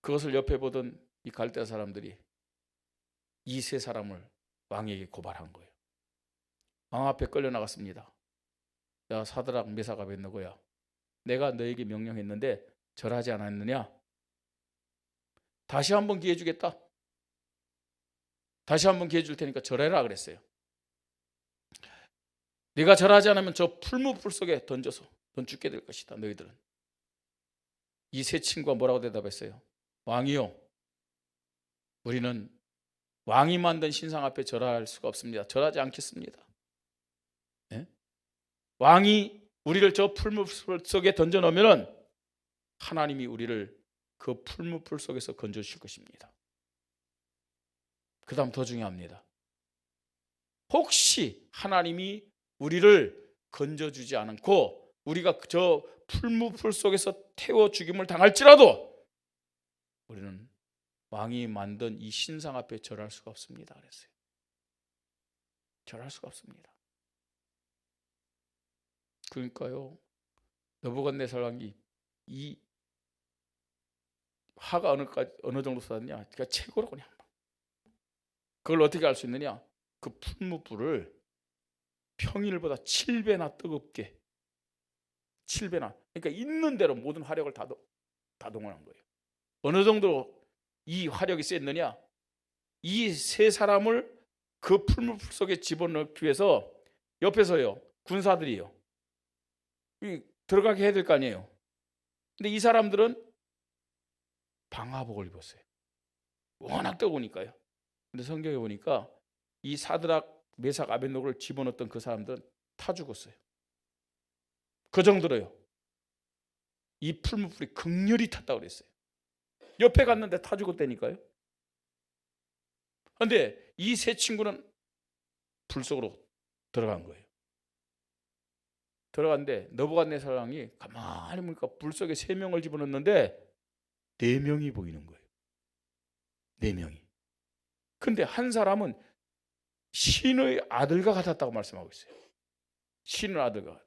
Speaker 1: 그것을 옆에 보던 이 갈대아 사람들이 이 세 사람을 왕에게 고발한 거예요. 왕 앞에 끌려나갔습니다. 야, 사드락, 메삭, 아벳노고야, 내가 너에게 명령했는데 절하지 않았느냐? 다시 한번 기회 주겠다. 다시 한번 기회 줄 테니까 절해라 그랬어요. 네가 절하지 않으면 저 풀무불 속에 던져서 넌 죽게 될 것이다. 너희들은. 이 세 친구가 뭐라고 대답했어요? 왕이요, 우리는 왕이 만든 신상 앞에 절할 수가 없습니다. 절하지 않겠습니다. 네? 왕이 우리를 저 풀무불 속에 던져놓으면 하나님이 우리를 그 풀무불 속에서 건져주실 것입니다. 그 다음 더 중요합니다. 혹시 하나님이 우리를 건져주지 않고 우리가 저 풀무불 속에서 태워 죽임을 당할지라도 우리는 왕이 만든 이 신상 앞에 절할 수가 없습니다. 그랬어요. 절할 수가 없습니다. 그러니까요, 느부갓네살 왕이 이 화가 어느 정도 쏟았냐? 그러니까 최고로 그냥. 그걸 어떻게 알 수 있느냐? 그 풀무불을 평일보다 7배나 뜨겁게, 7배나. 그러니까 있는 대로 모든 화력을 다 동원한 거예요. 어느 정도 이 화력이 셌느냐? 이 세 사람을 그 풀무불 속에 집어넣기 위해서 옆에서요, 군사들이요, 들어가게 해야 될 거 아니에요. 근데 이 사람들은 방화복을 입었어요. 워낙 뜨거우니까요. 근데 성경에 보니까 이 사드락, 메삭, 아벳노고를 집어넣었던 그 사람들은 타 죽었어요. 그 정도로요. 이 풀무불이 극렬히 탔다고 그랬어요. 옆에 갔는데 타 죽었다니까요. 그런데 이 세 친구는 불 속으로 들어간 거예요. 들어갔는데 느부갓네살 왕이 가만히 보니까 불 속에 3명을 집어넣었는데 4명이 보이는 거예요. 4명이. 근데 한 사람은 신의 아들과 같았다고 말씀하고 있어요. 신의 아들과.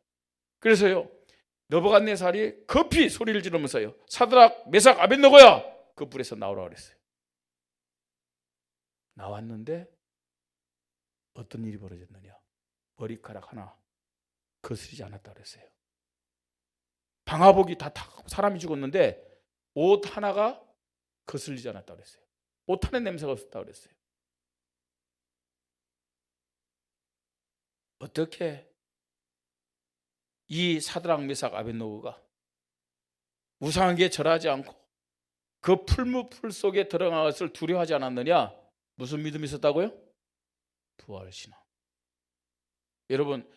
Speaker 1: 그래서요, 느부갓네살이 급히 소리를 지르면서요, 사드락, 메삭, 아벳노고야, 그 불에서 나오라 그랬어요. 나왔는데 어떤 일이 벌어졌느냐? 머리카락 하나 거스리지 않았다 그랬어요. 방화복이 다 타고 사람이 죽었는데 옷 하나가 거슬리지 않았다 그랬어요. 옷 하나 냄새가 없었다 그랬어요. 어떻게 이 사드락, 메삭, 아벳노고가 우상에게 절하지 않고 그 풀무불 속에 들어간 것을 두려워하지 않았느냐? 무슨 믿음이 있었다고요? 부활신앙. 여러분,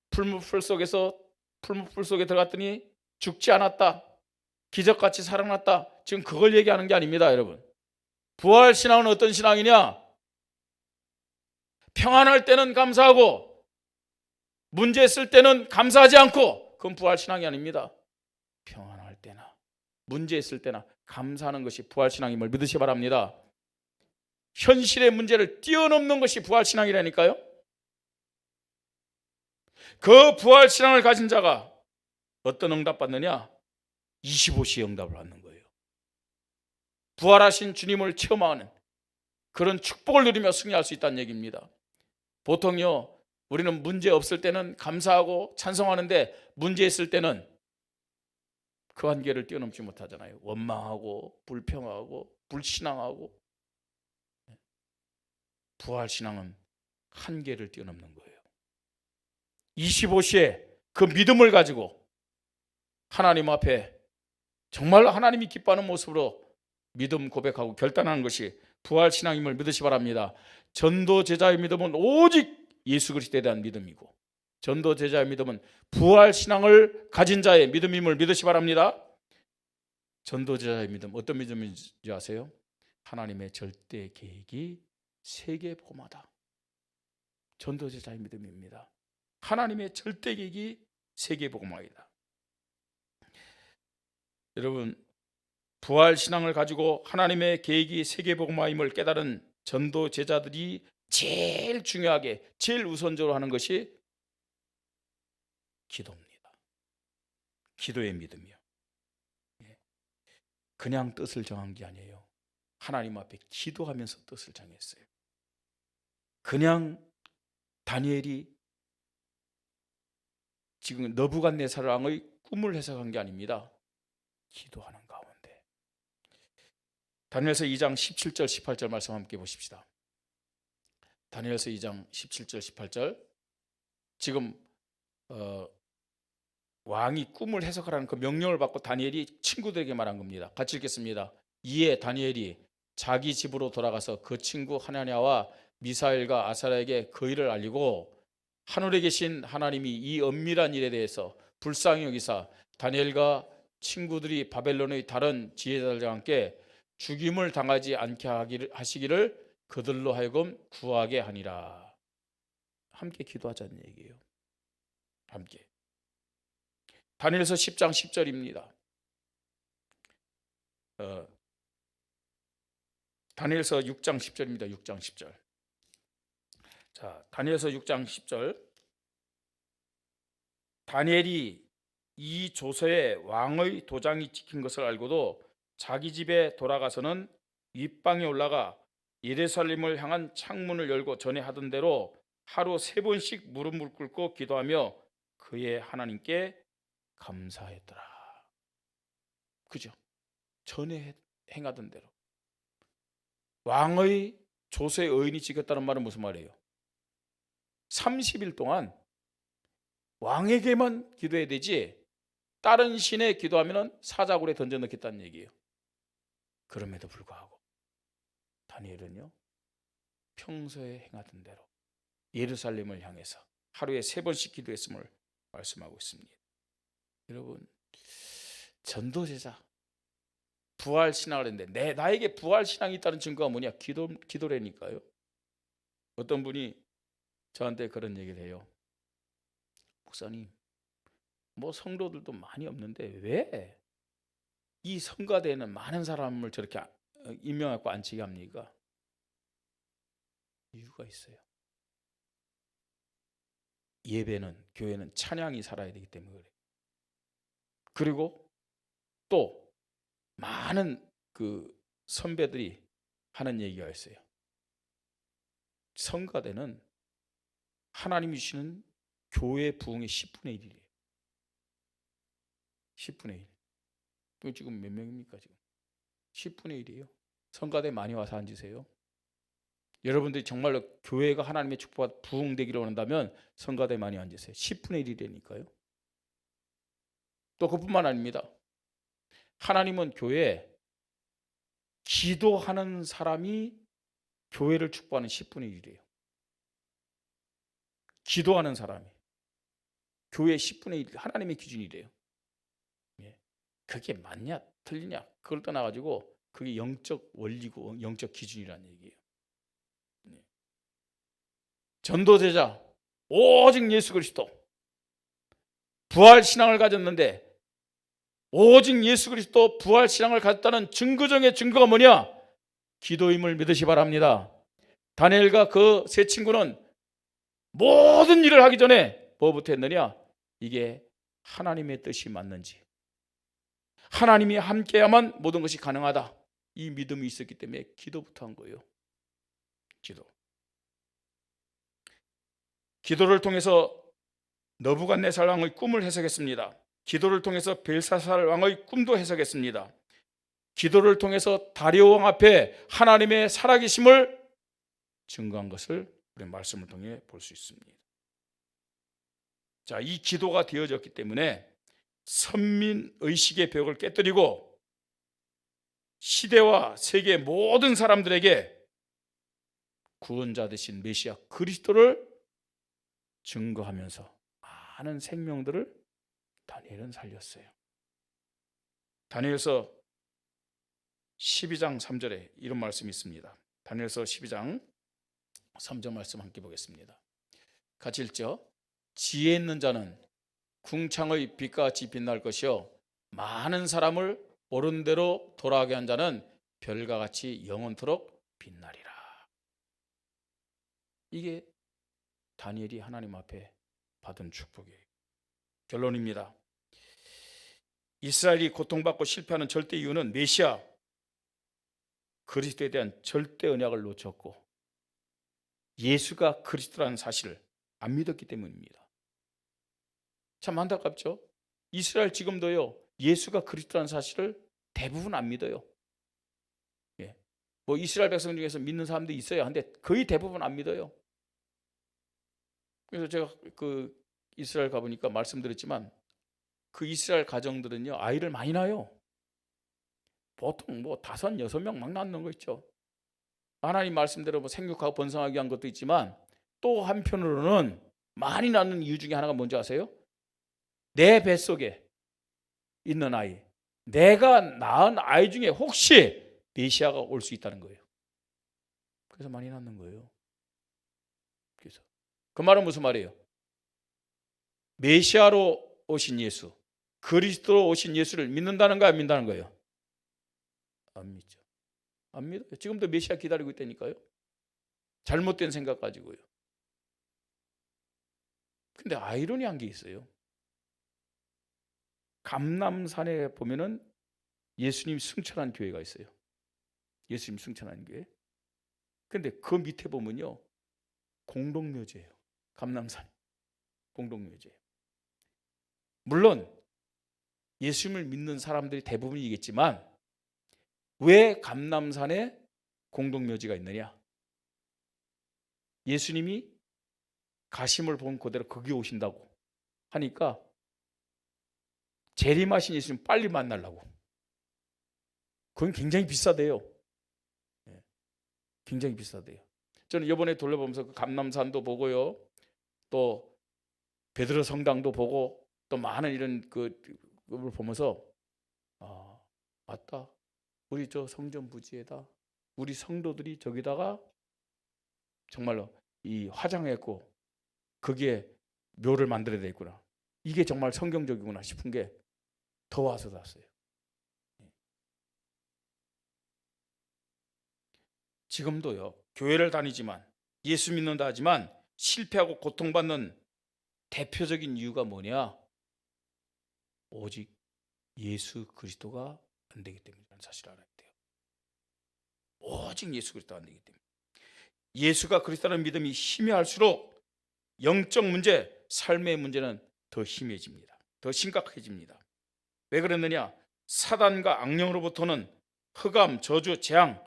Speaker 1: 풀무불 속에 들어갔더니 죽지 않았다, 기적같이 살아났다, 지금 그걸 얘기하는 게 아닙니다. 여러분, 부활신앙은 어떤 신앙이냐? 평안할 때는 감사하고 문제 있을 때는 감사하지 않고, 그건 부활신앙이 아닙니다. 평안할 때나 문제 있을 때나 감사하는 것이 부활신앙임을 믿으시 바랍니다. 현실의 문제를 뛰어넘는 것이 부활신앙이라니까요. 그 부활신앙을 가진 자가 어떤 응답 받느냐? 25시의 응답을 받는 거예요. 부활하신 주님을 체험하는, 그런 축복을 누리며 승리할 수 있다는 얘기입니다. 보통요, 우리는 문제 없을 때는 감사하고 찬송하는데 문제 있을 때는 그 한계를 뛰어넘지 못하잖아요. 원망하고 불평하고 불신앙하고. 부활신앙은 한계를 뛰어넘는 거예요. 25시에 그 믿음을 가지고 하나님 앞에 정말 하나님이 기뻐하는 모습으로 믿음 고백하고 결단하는 것이 부활신앙임을 믿으시 바랍니다. 전도제자의 믿음은 오직 예수 그리스도에 대한 믿음이고, 전도제자의 믿음은 부활신앙을 가진 자의 믿음임을 믿으시 바랍니다. 전도제자의 믿음, 어떤 믿음인지 아세요? 하나님의 절대 계획이 세계복음화다. 전도제자의 믿음입니다. 하나님의 절대 계획이 세계복음화이다. 여러분, 부활신앙을 가지고 하나님의 계획이 세계복음화임을 깨달은 전도제자들이 제일 중요하게, 제일 우선적으로 하는 것이 기도입니다. 기도의 믿음이요. 그냥 뜻을 정한 게 아니에요. 하나님 앞에 기도하면서 뜻을 정했어요. 그냥 다니엘이 지금 느부갓네살 왕의 꿈을 해석한 게 아닙니다. 기도하는 가운데. 다니엘서 2장 17절 18절 말씀 함께 보십시다. 다니엘서 2장 17절 18절. 지금 왕이 꿈을 해석하라는 그 명령을 받고 다니엘이 친구들에게 말한 겁니다. 같이 읽겠습니다. 이에 다니엘이 자기 집으로 돌아가서 그 친구 하나냐와 미사엘과 아사랴에게 그 일을 알리고 하늘에 계신 하나님이 이 은밀한 일에 대해서 불쌍히 여기사 다니엘과 친구들이 바벨론의 다른 지혜자들과 함께 죽임을 당하지 않게 하시기를 그들로 하여금 구하게 하니라. 함께 기도하자는 얘기예요. 함께. 다니엘서 10장 10절입니다. 다니엘서 6장 10절입니다. 6장 10절. 자, 다니엘서 6장 10절. 다니엘이 이 조서에 왕의 도장이 찍힌 것을 알고도 자기 집에 돌아가서는 윗방에 올라가 예루살렘을 향한 창문을 열고 전에 하던 대로 하루 3번씩 무릎을 꿇고 기도하며 그의 하나님께 감사했더라. 그죠? 전에 행하던 대로. 왕의 조서에 의인이 찍혔다는 말은 무슨 말이에요? 30일 동안 왕에게만 기도해야 되지 다른 신에 기도하면 사자굴에 던져 넣겠다는 얘기예요. 그럼에도 불구하고 다니엘은요, 평소에 행하던 대로 예루살렘을 향해서 하루에 3번씩 기도했음을 말씀하고 있습니다. 여러분, 전도제자 부활신앙을 했는데 나에게 부활신앙이 있다는 증거가 뭐냐? 기도라니까요. 어떤 분이 저한테 그런 얘기를 해요. 목사님, 뭐 성도들도 많이 없는데 왜 이 성가대에는 많은 사람을 저렇게 임명하고 앉히게 합니까? 이유가 있어요. 예배는, 교회는 찬양이 살아야 되기 때문에 그래요. 그리고 또 많은 그 선배들이 하는 얘기가 있어요. 성가대는 하나님이 주시는 교회 부흥의 10분의 1이래요. 10분의 1. 지금 몇 명입니까? 지금 10분의 1이에요. 성가대 많이 와서 앉으세요. 여러분들이 정말로 교회가 하나님의 축복과 부흥되기를 원한다면 성가대 많이 앉으세요. 10분의 1이라니까요. 또 그뿐만 아닙니다. 하나님은 교회에 기도하는 사람이 교회를 축복하는 10분의 1이에요. 기도하는 사람이 교회의 10분의 1, 하나님의 기준이래요. 그게 맞냐 틀리냐 그걸 떠나가지고 그게 영적 원리고 영적 기준이라는 얘기예요. 전도제자 오직 예수 그리스도, 부활신앙을 가졌는데 오직 예수 그리스도 부활신앙을 가졌다는 증거적인 증거가 뭐냐? 기도임을 믿으시 바랍니다. 다니엘과 그 세 친구는 모든 일을 하기 전에 뭐부터 했느냐? 이게 하나님의 뜻이 맞는지, 하나님이 함께야만 모든 것이 가능하다, 이 믿음이 있었기 때문에 기도부터 한 거예요. 기도. 기도를 통해서 너부갓네살 왕의 꿈을 해석했습니다. 기도를 통해서 벨사살 왕의 꿈도 해석했습니다. 기도를 통해서 다리오 왕 앞에 하나님의 살아계심을 증거한 것을 우리 말씀을 통해 볼 수 있습니다. 자, 이 기도가 되어졌기 때문에 선민의식의 벽을 깨뜨리고 시대와 세계 모든 사람들에게 구원자 되신 메시아 그리스도를 증거하면서 많은 생명들을 다니엘은 살렸어요. 다니엘서 12장 3절에 이런 말씀이 있습니다. 다니엘서 12장 3절 말씀 함께 보겠습니다. 같이 읽죠. 지혜 있는 자는 궁창의 빛과 같이 빛날 것이요 많은 사람을 옳은 대로 돌아가게 한 자는 별과 같이 영원토록 빛나리라. 이게 다니엘이 하나님 앞에 받은 축복이에요. 결론입니다. 이스라엘이 고통받고 실패하는 절대 이유는 메시아 그리스도에 대한 절대 언약을 놓쳤고 예수가 그리스도라는 사실을 안 믿었기 때문입니다. 참 안타깝죠? 이스라엘 지금도요 예수가 그리스도라는 사실을 대부분 안 믿어요. 예. 뭐 이스라엘 백성 중에서 믿는 사람도 있어요. 근데 거의 대부분 안 믿어요. 그래서 제가 그 이스라엘 가보니까 말씀드렸지만 그 이스라엘 가정들은요 아이를 많이 낳아요. 보통 뭐 5, 6명 막 낳는 거 있죠. 하나님 말씀대로 뭐 생육하고 번성하기 위한 것도 있지만 또 한편으로는 많이 낳는 이유 중에 하나가 뭔지 아세요? 내 뱃속에 있는 아이, 내가 낳은 아이 중에 혹시 메시아가 올 수 있다는 거예요. 그래서 많이 낳는 거예요. 그래서 그 말은 무슨 말이에요? 메시아로 오신 예수, 그리스도로 오신 예수를 믿는다는 거야, 안 믿는다는 거예요? 안 믿죠. 안 믿어요. 지금도 메시아 기다리고 있다니까요. 잘못된 생각 가지고요. 근데 아이러니한 게 있어요. 감람산에 보면은 예수님 승천한 교회가 있어요. 예수님 승천한 교회. 근데 그 밑에 보면요. 공동묘지예요. 감람산. 공동묘지예요. 물론 예수님을 믿는 사람들이 대부분이겠지만 왜 감람산에 공동묘지가 있느냐? 예수님이 가심을 본 그대로 거기 오신다고 하니까 재림하신 예수님 빨리 만나려고. 그건 굉장히 비싸대요. 굉장히 비싸대요. 저는 이번에 돌려보면서 그 감람산도 보고요. 또 베드로 성당도 보고 또 많은 이런 그걸 보면서 맞다. 우리 저 성전 부지에다 우리 성도들이 저기다가 정말로 이 화장했고 거기에 묘를 만들어야 되겠구나. 이게 정말 성경적이구나 싶은 게 더 와서 닿았어요. 지금도요. 교회를 다니지만 예수 믿는다 하지만 실패하고 고통받는 대표적인 이유가 뭐냐? 오직 예수 그리스도가 안 되기 때문이라는 사실을 알아야 돼요. 오직 예수 그리스도가 안 되기 때문에. 예수가 그리스도라는 믿음이 희미할수록 영적 문제, 삶의 문제는 더 심해집니다. 더 심각해집니다. 왜 그랬느냐? 사단과 악령으로부터는 흑암, 저주, 재앙,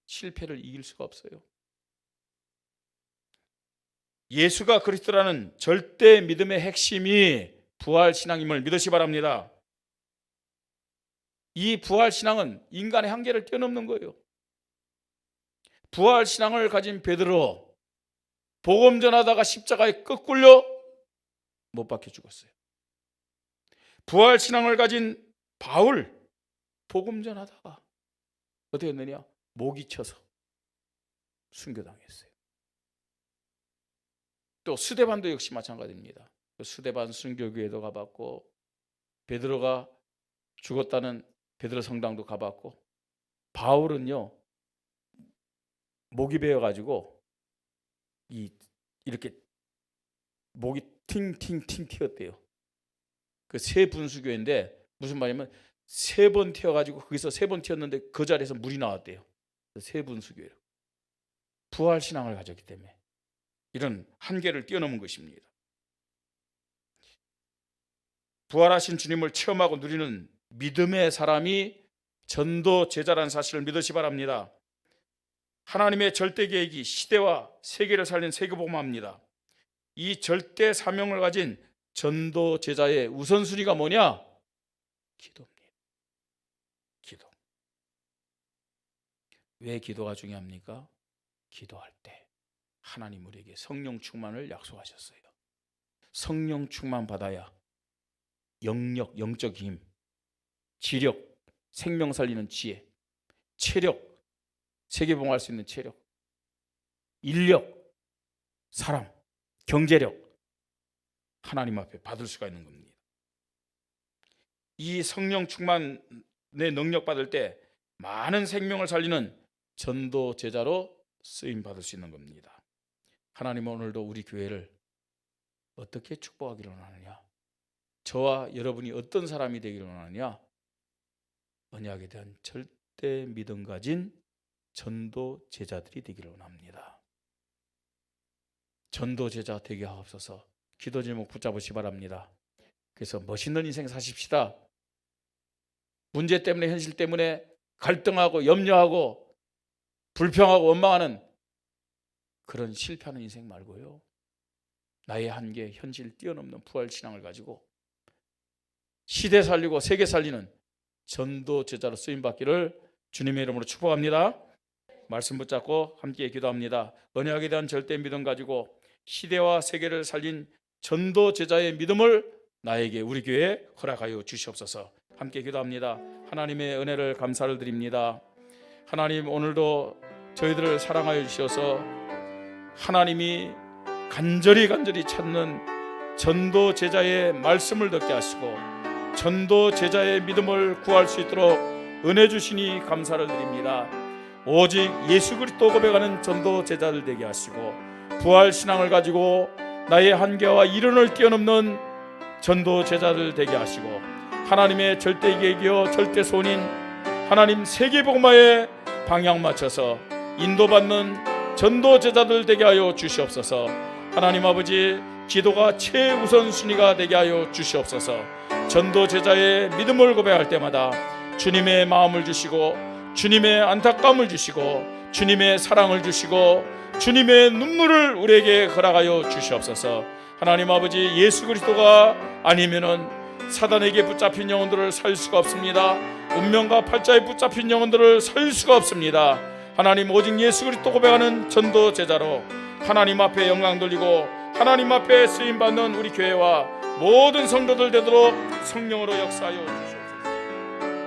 Speaker 1: 실패를 이길 수가 없어요. 예수가 그리스도라는 절대 믿음의 핵심이 부활신앙임을 믿으시 바랍니다. 이 부활신앙은 인간의 한계를 뛰어넘는 거예요. 부활신앙을 가진 베드로, 복음 전하다가 십자가에 끄꿀려 못 박혀 죽었어요. 부활신앙을 가진 바울, 복음 전하다가 어떻게 했느냐? 목이 쳐서 순교당했어요. 또 스데반도 역시 마찬가지입니다. 스데반 순교교회도 가봤고 베드로가 죽었다는 베드로 성당도 가봤고 바울은요 목이 베어가지고 이렇게 목이 팅팅팅 튀었대요. 그 세 분수교인데 무슨 말이냐면 3번 튀어가지고 거기서 3번 튀었는데 그 자리에서 물이 나왔대요. 세 분수교예요. 부활 신앙을 가졌기 때문에 이런 한계를 뛰어넘은 것입니다. 부활하신 주님을 체험하고 누리는 믿음의 사람이 전도 제자라는 사실을 믿으시 바랍니다. 하나님의 절대 계획이 시대와 세계를 살린 세계복음화입니다. 이 절대 사명을 가진 전도 제자의 우선순위가 뭐냐? 기도입니다. 기도. 왜 기도가 중요합니까? 기도할 때 하나님 우리에게 성령 충만을 약속하셨어요. 성령 충만 받아야 영적 힘, 지력, 생명 살리는 지혜, 체력, 세계봉할 수 있는 체력, 인력, 사람, 경제력 하나님 앞에 받을 수가 있는 겁니다. 이 성령 충만의 능력 받을 때 많은 생명을 살리는 전도 제자로 쓰임 받을 수 있는 겁니다. 하나님은 오늘도 우리 교회를 어떻게 축복하기를 원하느냐? 저와 여러분이 어떤 사람이 되기를 원하느냐? 언약에 대한 절대 믿음 가진 전도 제자들이 되기를 원합니다. 전도 제자 되게 하옵소서. 기도 제목 붙잡으시 바랍니다. 그래서 멋있는 인생 사십시다. 문제 때문에, 현실 때문에 갈등하고 염려하고 불평하고 원망하는 그런 실패하는 인생 말고요, 나의 한계, 현실 뛰어넘는 부활 신앙을 가지고 시대 살리고 세계 살리는 전도 제자로 쓰임 받기를 주님의 이름으로 축복합니다. 말씀 붙잡고 함께 기도합니다. 언약에 대한 절대 믿음 가지고 시대와 세계를 살린 전도 제자의 믿음을 나에게, 우리 교회에 허락하여 주시옵소서. 함께 기도합니다. 하나님의 은혜를 감사를 드립니다. 하나님, 오늘도 저희들을 사랑하여 주셔서 하나님이 간절히 찾는 전도 제자의 말씀을 듣게 하시고 전도 제자의 믿음을 구할 수 있도록 은혜 주시니 감사를 드립니다. 오직 예수 그리스도 고백하는 전도 제자들 되게 하시고 부활 신앙을 가지고 나의 한계와 이론을 뛰어넘는 전도 제자들 되게 하시고 하나님의 절대 계획이요 절대 소원인 하나님 세계복음화에 방향 맞춰서 인도받는 전도 제자들 되게 하여 주시옵소서. 하나님 아버지, 기도가 최우선순위가 되게 하여 주시옵소서. 전도 제자의 믿음을 고백할 때마다 주님의 마음을 주시고 주님의 안타까움을 주시고 주님의 사랑을 주시고 주님의 눈물을 우리에게 허락하여 주시옵소서. 하나님 아버지, 예수 그리스도가 아니면은 사단에게 붙잡힌 영혼들을 살 수가 없습니다. 운명과 팔자에 붙잡힌 영혼들을 살 수가 없습니다. 하나님, 오직 예수 그리스도 고백하는 전도 제자로 하나님 앞에 영광 돌리고 하나님 앞에 쓰임 받는 우리 교회와 모든 성도들 되도록 성령으로 역사하여 주시옵소서.